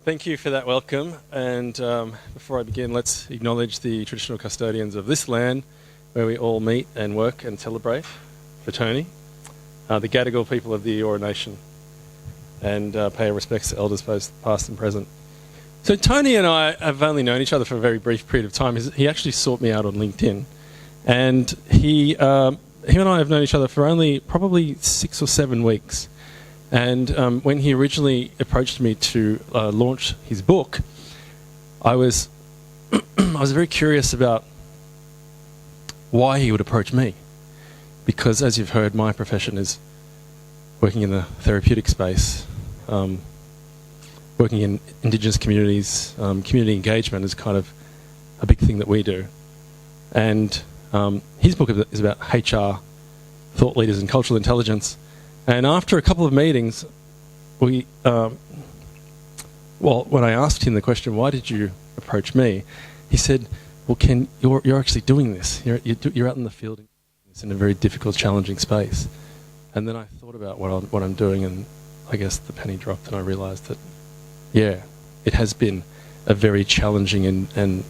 Thank you for that welcome, and before I begin, let's acknowledge the traditional custodians of this land where we all meet and work and celebrate for Tony, the Gadigal people of the Eora Nation, and pay our respects to elders both past and present. So Tony and I have only known each other for a very brief period of time. He actually sought me out on LinkedIn, and him and I have known each other for only probably 6 or 7 weeks. And when he originally approached me to launch his book, I was very curious about why he would approach me. Because as you've heard, my profession is working in the therapeutic space, working in Indigenous communities. Community engagement is kind of a big thing that we do. And his book is about HR, thought leaders and cultural intelligence. And after a couple of meetings, when I asked him the question, why did you approach me? He said, well, Ken, you're actually doing this. You're out in the field in a very difficult, challenging space. And then I thought about what I'm doing, and I guess the penny dropped, and I realised that, yeah, it has been a very challenging and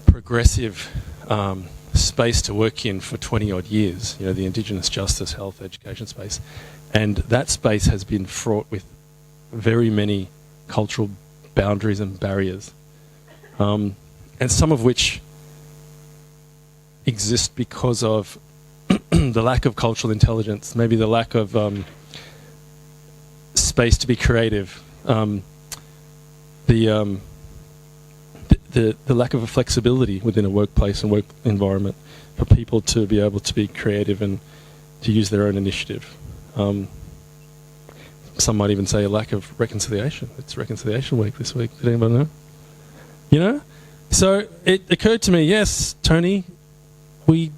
progressive space to work in for 20-odd years, you know, the Indigenous justice, health, education space. And that space has been fraught with very many cultural boundaries and barriers, and some of which exist because of the lack of cultural intelligence, maybe the lack of space to be creative, the lack of a flexibility within a workplace and work environment for people to be able to be creative and to use their own initiative. Some might even say a lack of reconciliation. It's Reconciliation Week this week. Did anybody know? You know? So it occurred to me, yes, Tony, we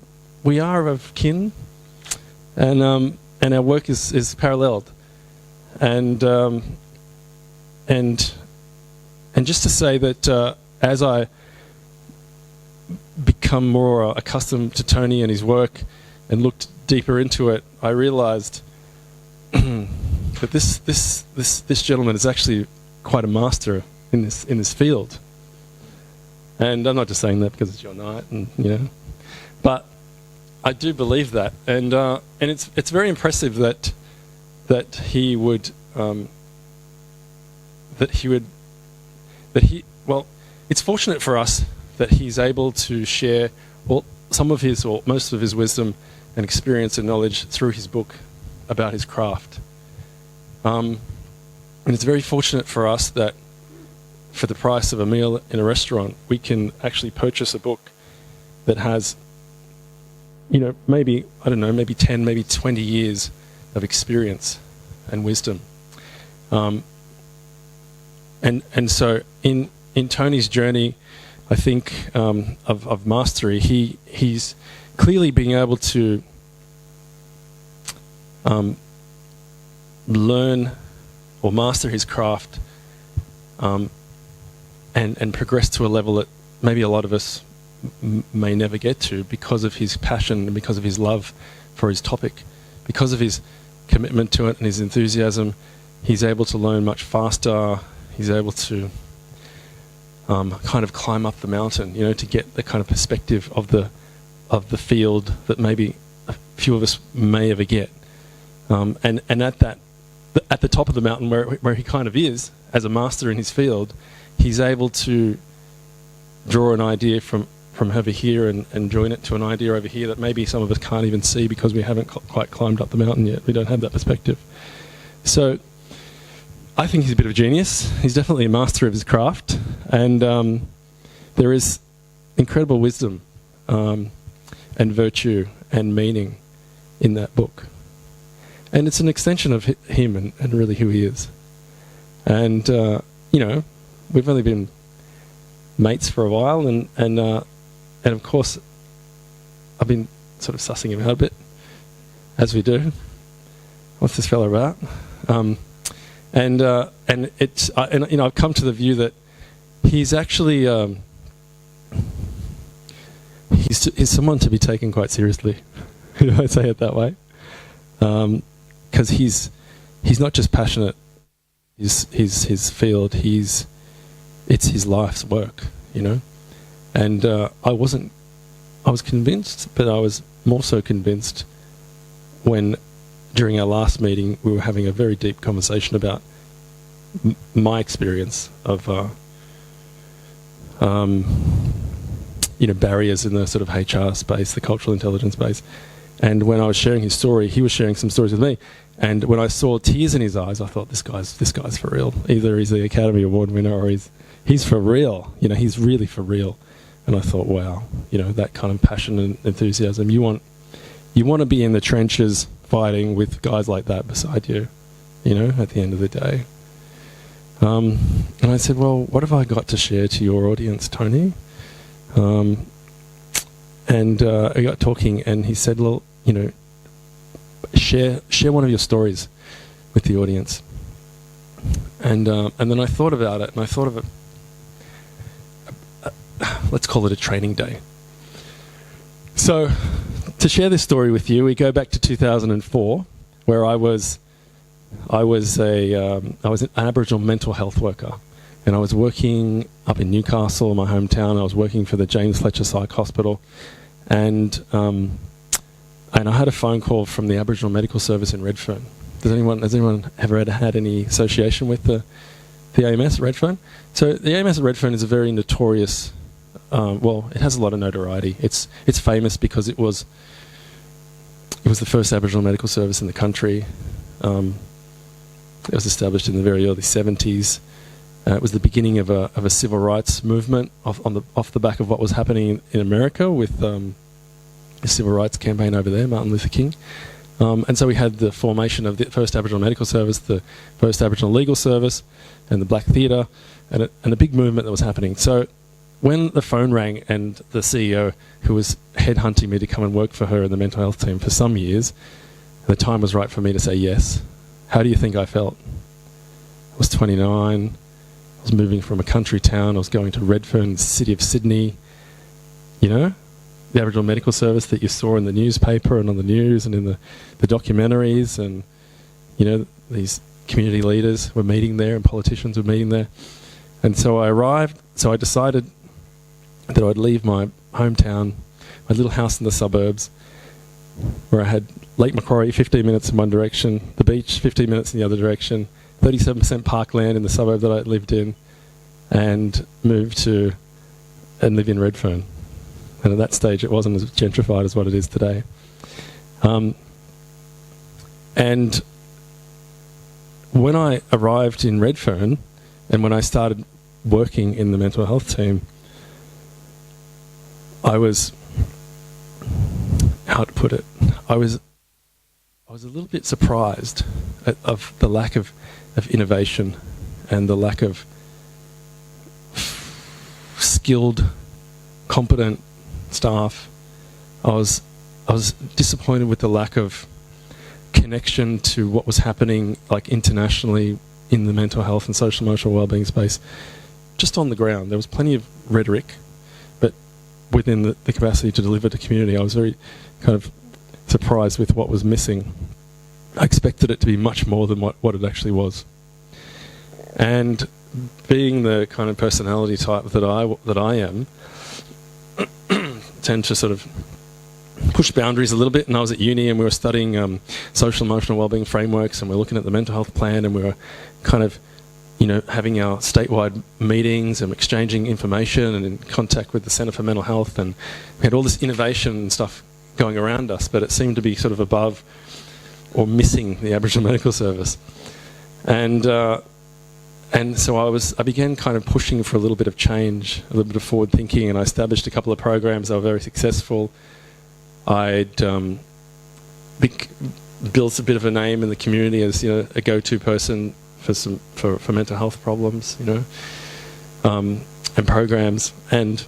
are of kin, and our work is paralleled. And just to say that as I become more accustomed to Tony and his work and looked deeper into it, I realised that this gentleman is actually quite a master in this field. And I'm not just saying that because it's your night, and you know, but I do believe that, and it's very impressive that he would it's fortunate for us that he's able to share some of his or most of his wisdom and experience and knowledge through his book about his craft. And it's very fortunate for us that for the price of a meal in a restaurant, we can actually purchase a book that has, you know, maybe 10, maybe 20 years of experience and wisdom. And so in Tony's journey, I think, of mastery, he's clearly being able to learn or master his craft and progress to a level that maybe a lot of us may never get to because of his passion and because of his love for his topic. Because of his commitment to it and his enthusiasm, he's able to learn much faster. He's able to kind of climb up the mountain, you know, to get the kind of perspective of the field that maybe a few of us may ever get. And at the top of the mountain where he kind of is, as a master in his field, he's able to draw an idea from over here and join it to an idea over here that maybe some of us can't even see because we haven't quite climbed up the mountain yet. We don't have that perspective. So I think he's a bit of a genius. He's definitely a master of his craft, and there is incredible wisdom and virtue and meaning in that book. And it's an extension of him and really who he is. And, you know, we've only been mates for a while, and of course I've been sort of sussing him out a bit, as we do. What's this fella about? And you know, I've come to the view that he's actually he's someone to be taken quite seriously. If I say it that way, because he's not just passionate his field. It's his life's work, you know. And I was convinced, but I was more so convinced when, during our last meeting, we were having a very deep conversation about my experience of, barriers in the sort of HR space, the cultural intelligence space. And when I was sharing his story, he was sharing some stories with me. And when I saw tears in his eyes, I thought, this guy's for real. Either he's the Academy Award winner or he's for real. You know, he's really for real. And I thought, wow, you know, that kind of passion and enthusiasm. You want to be in the trenches fighting with guys like that beside you, you know, at the end of the day. And I said, well, what have I got to share to your audience, Tony? And I got talking, and he said, well, you know, share one of your stories with the audience. And then I thought about it, and I thought of it, let's call it a training day. So, to share this story with you, we go back to 2004, where I was an Aboriginal mental health worker, and I was working up in Newcastle, my hometown. I was working for the James Fletcher Psych Hospital, and I had a phone call from the Aboriginal Medical Service in Redfern. Has anyone ever had any association with the AMS at Redfern? So the AMS at Redfern is a very notorious. It has a lot of notoriety. It's famous because it was the first Aboriginal medical service in the country. It was established in the very early 70s. It was the beginning of a civil rights movement off the back of what was happening in America with the civil rights campaign over there, Martin Luther King. And so we had the formation of the first Aboriginal medical service, the first Aboriginal legal service, and the Black Theatre, and a big movement that was happening. So when the phone rang and the CEO, who was headhunting me to come and work for her in the mental health team for some years, the time was right for me to say yes. How do you think I felt? I was 29. I was moving from a country town. I was going to Redfern, the city of Sydney. You know, the Aboriginal Medical Service that you saw in the newspaper and on the news and in the documentaries, and, you know, these community leaders were meeting there and politicians were meeting there. And so I arrived. So I decided that I'd leave my hometown, my little house in the suburbs, where I had Lake Macquarie 15 minutes in one direction, the beach 15 minutes in the other direction, 37% parkland in the suburb that I lived in, and moved to and live in Redfern. And at that stage it wasn't as gentrified as what it is today. And when I arrived in Redfern and when I started working in the mental health team, I was, how to put it, I was a little bit surprised of the lack of innovation and the lack of skilled, competent staff. I was disappointed with the lack of connection to what was happening, like, internationally in the mental health and social emotional wellbeing space, just on the ground. There was plenty of rhetoric, but within the capacity to deliver to community, I was very kind of surprised with what was missing. I expected it to be much more than what it actually was. And being the kind of personality type that I am, tend to sort of push boundaries a little bit. And I was at uni and we were studying social emotional wellbeing frameworks, and we were looking at the mental health plan, and we were kind of, you know, having our statewide meetings and exchanging information and in contact with the Centre for Mental Health, and we had all this innovation and stuff going around us, but it seemed to be sort of above or missing the Aboriginal Medical Service. And so I began kind of pushing for a little bit of change, a little bit of forward thinking, and I established a couple of programs that were very successful. I'd built a bit of a name in the community as, you know, a go-to person for mental health problems, you know, and programs. And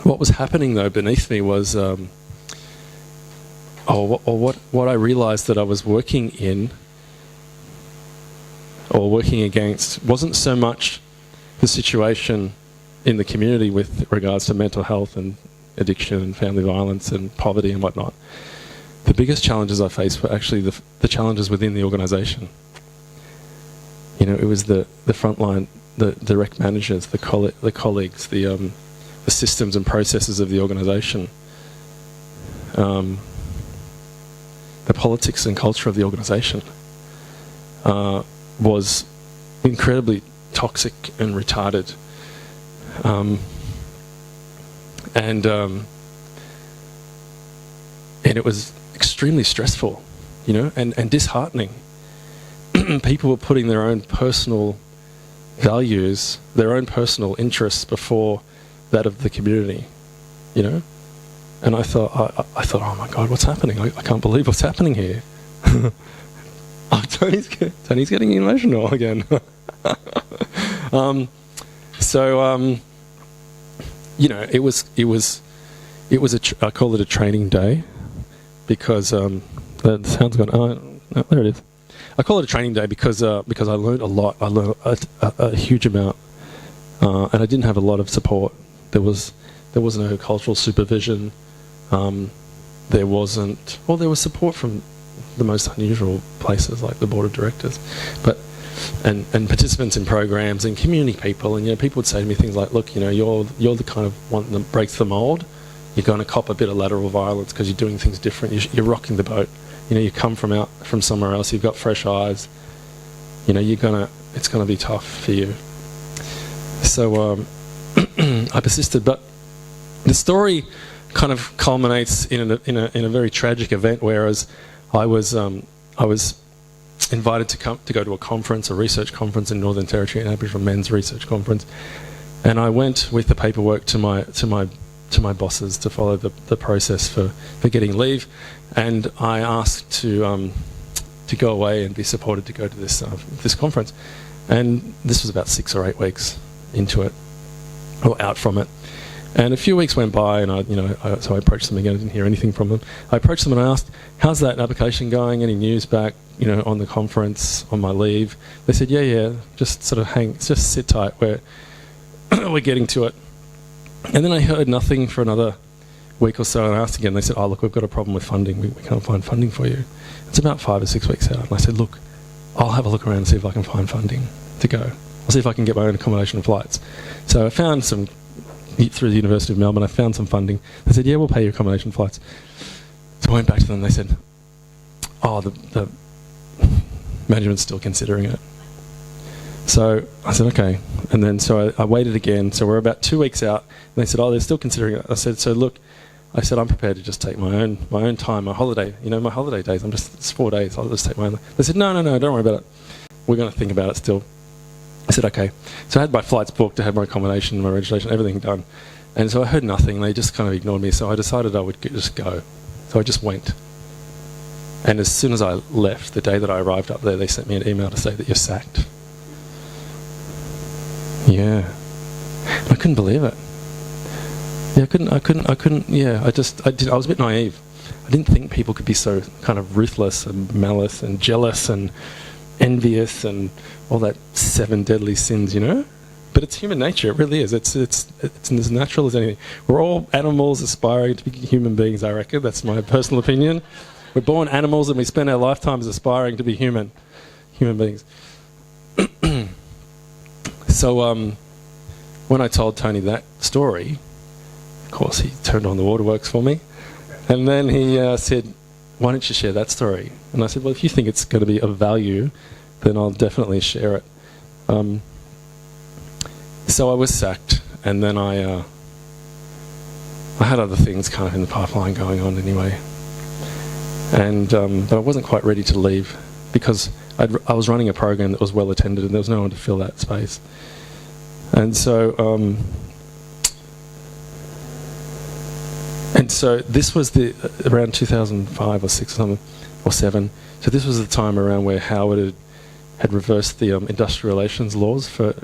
what was happening though beneath me was, what I realised that I was working in or working against wasn't so much the situation in the community with regards to mental health and addiction and family violence and poverty and whatnot. The biggest challenges I faced were actually the challenges within the organisation. it was the frontline, the direct managers, the colleagues, the systems and processes of the organisation, the politics and culture of the organisation was incredibly toxic and retarded, and it was extremely stressful, and disheartening. People were putting their own personal values, their own personal interests before that of the community, And I thought, oh my God, what's happening? I can't believe what's happening here. Tony's getting emotional again. It was I call it a training day, because the sound's gone. Oh, no, there it is. I call it a training day because I learned a lot. I learned a huge amount, and I didn't have a lot of support. There was no cultural supervision. There was support from the most unusual places, like the board of directors, and participants in programs and community people. And people would say to me things like, "Look, you're the kind of one that breaks the mold. You're going to cop a bit of lateral violence because you're doing things different. You're rocking the boat. You come from somewhere else. You've got fresh eyes. It's gonna be tough for you." So I persisted, but the story kind of culminates in a very tragic event. Whereas I was invited to go to a conference, a research conference in Northern Territory, an Aboriginal men's research conference, and I went with the paperwork to my bosses to follow the process for getting leave, and I asked to go away and be supported to go to this conference, and this was about 6 or 8 weeks into it, or out from it, and a few weeks went by, and so I approached them again. I didn't hear anything from them. I approached them and I asked, "How's that application going? Any news back? On the conference, on my leave?" They said, "Yeah, just sort of just sit tight. We're getting to it." And then I heard nothing for another week or so, and I asked again. They said, "Oh, look, we've got a problem with funding. We can't find funding for you." It's about 5 or 6 weeks out. And I said, "Look, I'll have a look around and see if I can find funding to go. I'll see if I can get my own accommodation and flights." So I found some, through the University of Melbourne, I found some funding. They said, "Yeah, we'll pay your accommodation and flights." So I went back to them and they said, "Oh, the management's still considering it." So I said, "Okay." And then so I waited again. So we're about 2 weeks out, and they said, "Oh, they're still considering it." I said, "So look," I said, "I'm prepared to just take my own time, my holiday. My holiday days. It's 4 days. I'll just take my own." They said, "No, don't worry about it. We're going to think about it still." I said, "Okay." So I had my flights booked, I had my accommodation, my registration, everything done, and so I heard nothing. They just kind of ignored me. So I decided I would just go. So I just went. And as soon as I left, the day that I arrived up there, they sent me an email to say that you're sacked. Yeah. I couldn't believe it. Yeah, I couldn't, yeah, I was a bit naive. I didn't think people could be so kind of ruthless and malice and jealous and envious and all that 7 deadly sins, But it's human nature, it really is. It's as natural as anything. We're all animals aspiring to be human beings, I reckon. That's my personal opinion. We're born animals and we spend our lifetimes aspiring to be human beings. So when I told Tony that story, of course he turned on the waterworks for me, and then he said, "Why don't you share that story?" And I said, "Well, if you think it's going to be of value, then I'll definitely share it." So I was sacked, and then I had other things kind of in the pipeline going on anyway, and but I wasn't quite ready to leave because I was running a program that was well attended, and there was no one to fill that space. And so this was around 2005 or 6 or something, or 7. So this was the time around where Howard had reversed the industrial relations laws for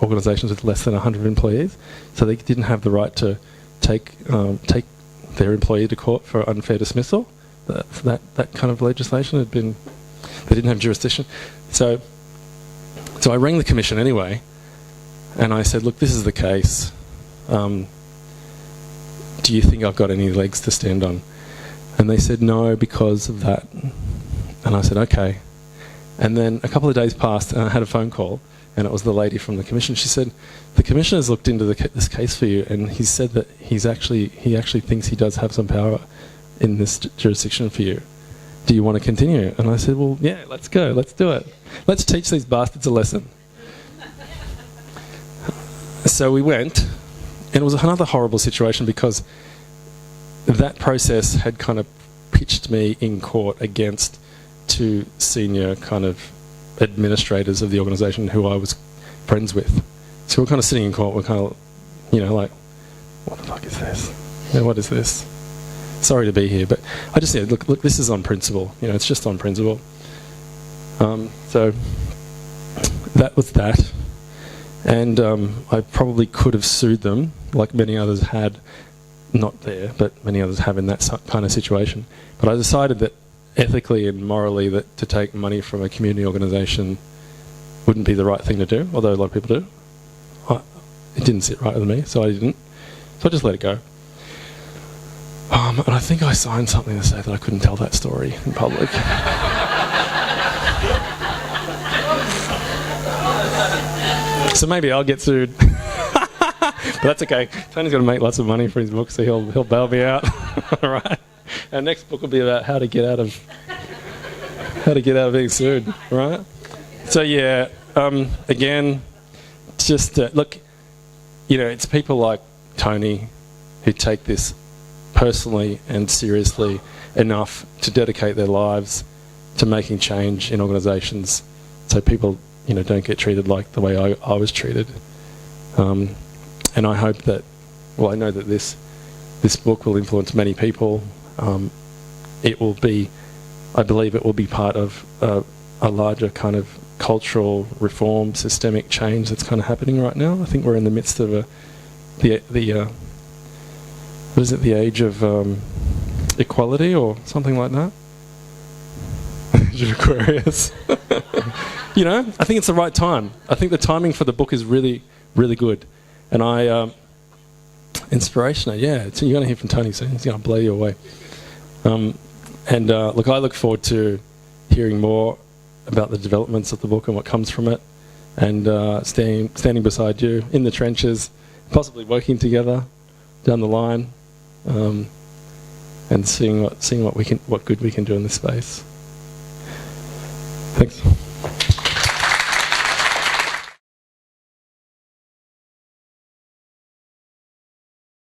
organisations with less than 100 employees. So they didn't have the right to take their employee to court for unfair dismissal. That kind of legislation had been, they didn't have jurisdiction. So I rang the commission anyway, and I said, "Look, this is the case. Do you think I've got any legs to stand on?" And they said, "No, because of that." And I said, "Okay." And then a couple of days passed, and I had a phone call, and it was the lady from the commission. She said, the commissioner's looked into this case for you, and he said that he actually thinks he does have some power in this jurisdiction for you. Do you want to continue? And I said, well, yeah, let's go, let's do it. Let's teach these bastards a lesson. So we went, and it was another horrible situation because that process had kind of pitched me in court against two senior kind of administrators of the organisation who I was friends with. So we're kind of sitting in court, we're kind of, you know, like, what the fuck is this? You know, what is this? Sorry to be here, but I just said, look, this is on principle. You know, it's just on principle. So that was that. And I probably could have sued them, like many others had, not there, but many others have in that kind of situation. But I decided that ethically and morally that to take money from a community organisation wouldn't be the right thing to do, although a lot of people do. It didn't sit right with me, so I didn't. So I just let it go. And I think I signed something to say that I couldn't tell that story in public. So maybe I'll get sued. But that's okay. Tony's going to make lots of money for his book, so he'll bail me out. All right. Our next book will be about how to get out of being sued. Right. So yeah. Again, just look. You know, it's people like Tony who take this personally and seriously enough to dedicate their lives to making change in organisations, so people, you know, don't get treated like the way I was treated. And I hope that, well, I know that this book will influence many people. It will be, I believe it will be part of a larger kind of cultural reform, systemic change that's kind of happening right now. I think we're in the midst of the age of equality or something like that? Age of Aquarius. You know, I think it's the right time. I think the timing for the book is really, really good. And inspirational, yeah. You're going to hear from Tony soon. He's going to blow you away. Look, I look forward to hearing more about the developments of the book and what comes from it, and standing beside you in the trenches, possibly working together down the line, and seeing what good we can do in this space. Thanks.